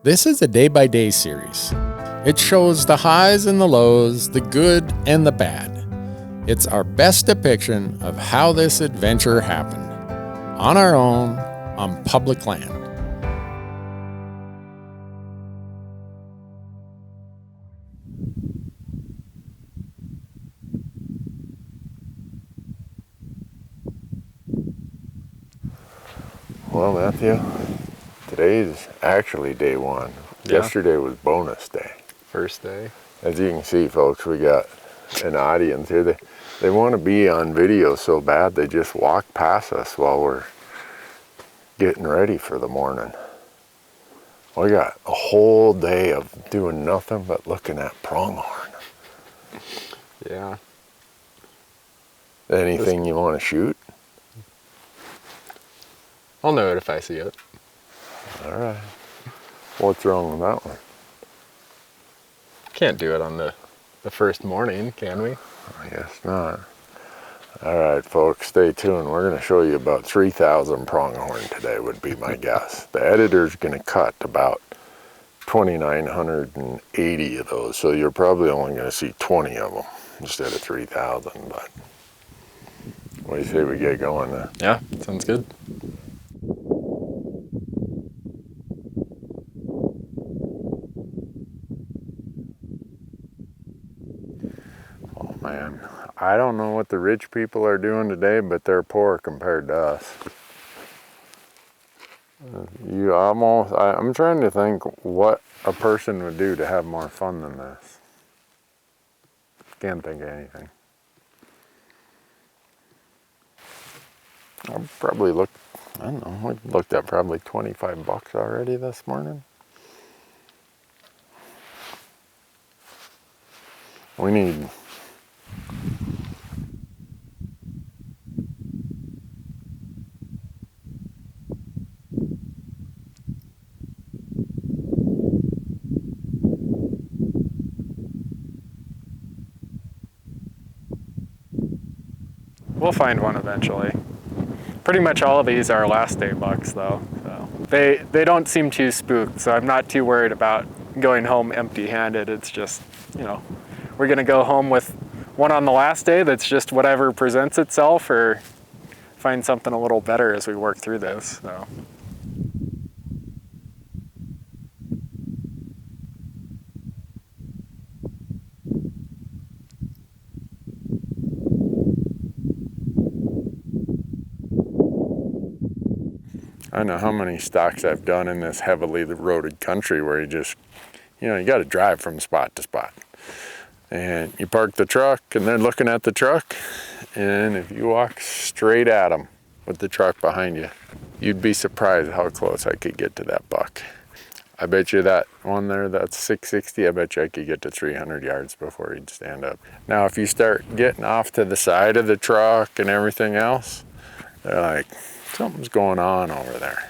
This is a day-by-day series. It shows the highs and the lows, the good and the bad. It's our best depiction of how this adventure happened, on our own, on public land. Well, Matthew, today's actually day one. Yeah. Yesterday was bonus day. First day. As you can see, folks, we got an audience here. They want to be on video so bad they just walk past us while we're getting ready for the morning. We got a whole day of doing nothing but looking at pronghorn. Yeah. Anything you want to shoot? I'll know it if I see it. All right. What's wrong with that one? Can't do it on the first morning, can we? I guess not. All right, folks, stay tuned. We're going to show you about 3,000 pronghorn today would be my guess. The editor's going to cut about 2,980 of those, so you're probably only going to see 20 of them instead of 3,000. But what do you say we get going then? Yeah, sounds good. Oh man, I don't know what the rich people are doing today, but they're poor compared to us. I'm trying to think what a person would do to have more fun than this. Can't think of anything. I don't know, we looked at probably 25 bucks already this morning. We need We'll find one eventually. Pretty much all of these are last day bucks though. So they don't seem too spooked, so I'm not too worried about going home empty-handed. It's just, we're gonna go home with one on the last day that's just whatever presents itself, or find something a little better as we work through this. So. I know how many stalks I've done in this heavily roaded country where you just, you got to drive from spot to spot. And you park the truck and they're looking at the truck. And if you walk straight at them with the truck behind you, you'd be surprised how close I could get to that buck. I bet you that one there, that's 660, I bet you I could get to 300 yards before he'd stand up. Now, if you start getting off to the side of the truck and everything else, they're like, something's going on over there.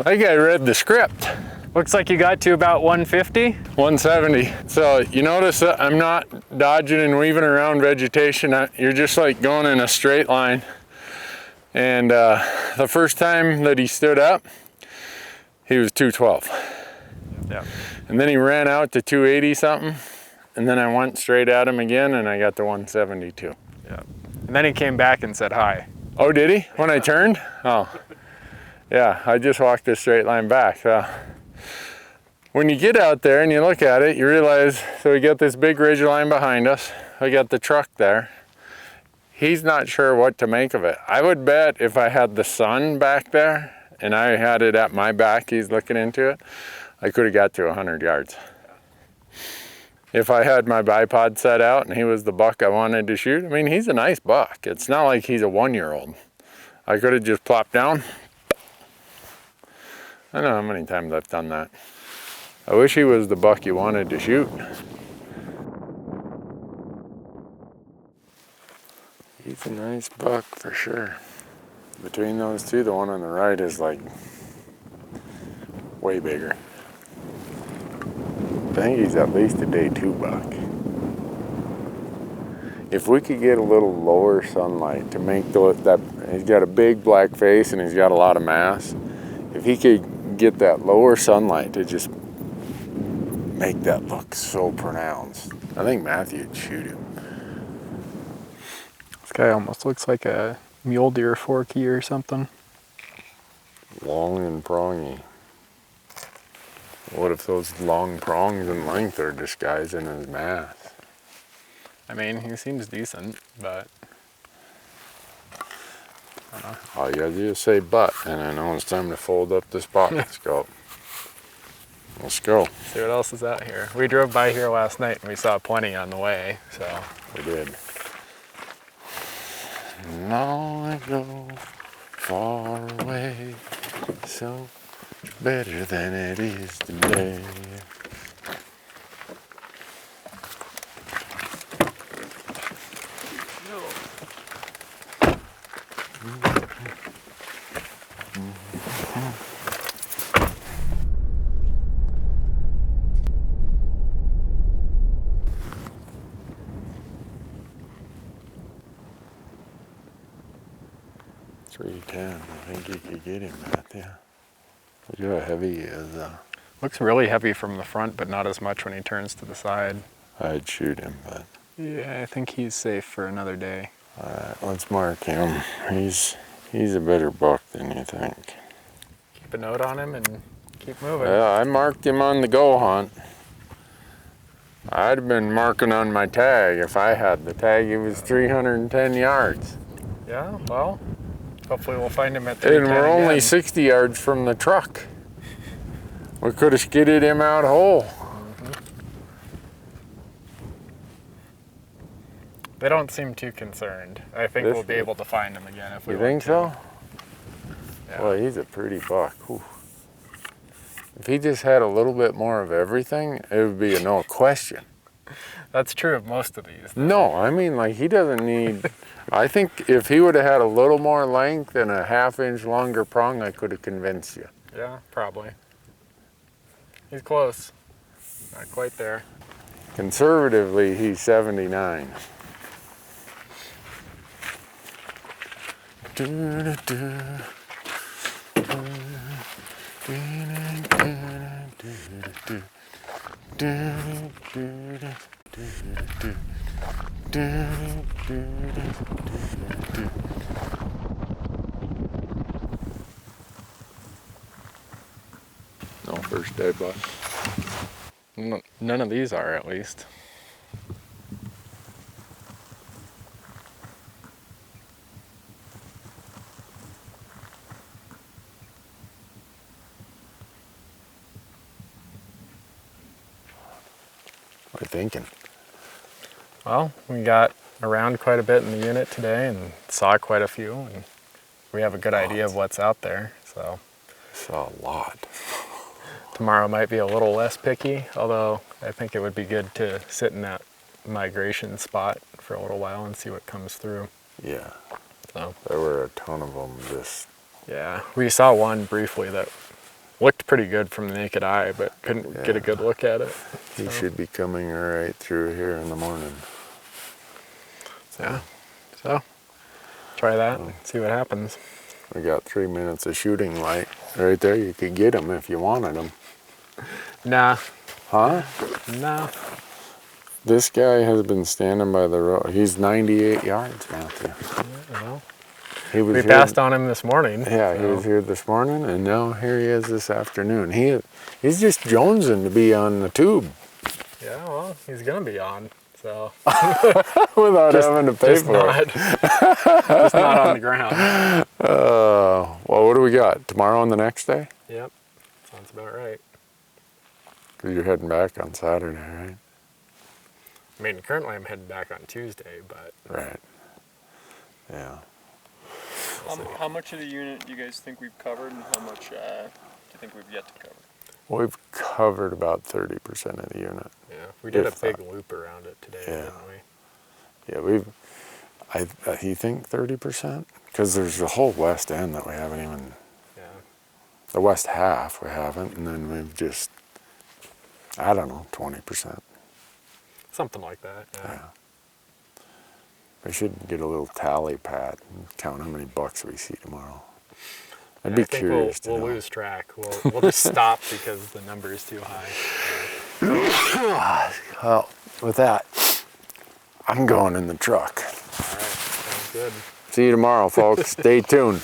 Like I read the script. Looks like you got to about 150? 170. So you notice that I'm not dodging and weaving around vegetation. You're just like going in a straight line. And the first time that he stood up, he was 212. Yeah. And then he ran out to 280 something. And then I went straight at him again and I got to 172. Yeah. And then he came back and said hi. Oh, did he? When I turned? Oh. Yeah, I just walked a straight line back. When you get out there and you look at it, you realize, so we got this big ridge line behind us. We got the truck there. He's not sure what to make of it. I would bet if I had the sun back there and I had it at my back, he's looking into it, I could have got to 100 yards. If I had my bipod set out and he was the buck I wanted to shoot, I mean, he's a nice buck. It's not like he's a 1-year-old. I could have just plopped down. I don't know how many times I've done that. I wish he was the buck you wanted to shoot. He's a nice buck for sure. Between those two, the one on the right is like way bigger. I think he's at least a day 2 buck. If we could get a little lower sunlight to make that, he's got a big black face and he's got a lot of mass. if he could get that lower sunlight to just make that look so pronounced, I think Matthew would shoot him. This guy almost looks like a mule deer forky or something. Long and prongy. What if those long prongs in length are disguising his mass? I mean, he seems decent, but I don't know. All you gotta do is say but, and I know it's time to fold up this box. Let's go. Let's go. See what else is out here. We drove by here last night and we saw plenty on the way, so. We did. Now I go far away, so better than it is today. $310. I think you could get him, Matthew. Look how heavy he is. Looks really heavy from the front, but not as much when he turns to the side. I'd shoot him, but Yeah, I think he's safe for another day. alright, let's mark him. He's a better buck than you think. Keep a note on him and keep moving. Yeah, I marked him on the go hunt. I'd have been marking on my tag if I had the tag. It was 310 yards. Yeah, well, hopefully we'll find him at And 310 we're only again. 60 yards from the truck. We could have skidded him out whole. They don't seem too concerned. I think This- we'll be able to find him again if we You want think to. so? Yeah. Well, he's a pretty buck. Whew. If he just had a little bit more of everything, it would be a no question. That's true of most of these. No, I mean, like, he doesn't need... I think if he would have had a little more length and a half-inch longer prong, I could have convinced you. Yeah, probably. He's close. Not quite there. Conservatively, he's 79. No first day buck. None of these are, at least. What are you thinking? Well, we got around quite a bit in the unit today and saw quite a few, and we have a good idea of what's out there. So Saw a lot. tomorrow might be a little less picky, although I think it would be good to sit in that migration spot for a little while and see what comes through. Yeah, So there were a ton of them just... yeah, we saw one briefly that looked pretty good from the naked eye, but couldn't get a good look at it. He should be coming right through here in the morning. Yeah, so try that and see what happens. We got 3 minutes of shooting light right there. You could get them if you wanted them. Nah, Huh? nah. This guy has been standing by the road. He's 98 yards, Matthew. Well, He was we here- passed on him this morning. Yeah, he was here this morning, and now here he is this afternoon. He's just jonesing to be on the tube Yeah, well, he's gonna be on, so without having to pay just for not, it. just not on the ground. Well, what do we got? Tomorrow and the next day? Yep, sounds about right. 'Cause you're heading back on Saturday, right? I mean, currently I'm heading back on Tuesday, but Right. Yeah. How much of the unit do you guys think we've covered, and how much do you think we've yet to cover? We've covered about 30% of the unit. yeah, we did a If big that. loop around it today, Yeah. didn't we? Yeah, you think 30%? Because there's the whole west end that we haven't even, Yeah. the west half we haven't, and then we've just, I don't know, 20%. Something like that. Yeah. Yeah. We should get a little tally pad and count how many bucks we see tomorrow. I'd be I think curious to we'll know. lose track. We'll just stop because the number is too high. Well, with that, I'm going in the truck. All right, sounds good. See you tomorrow, folks. Stay tuned.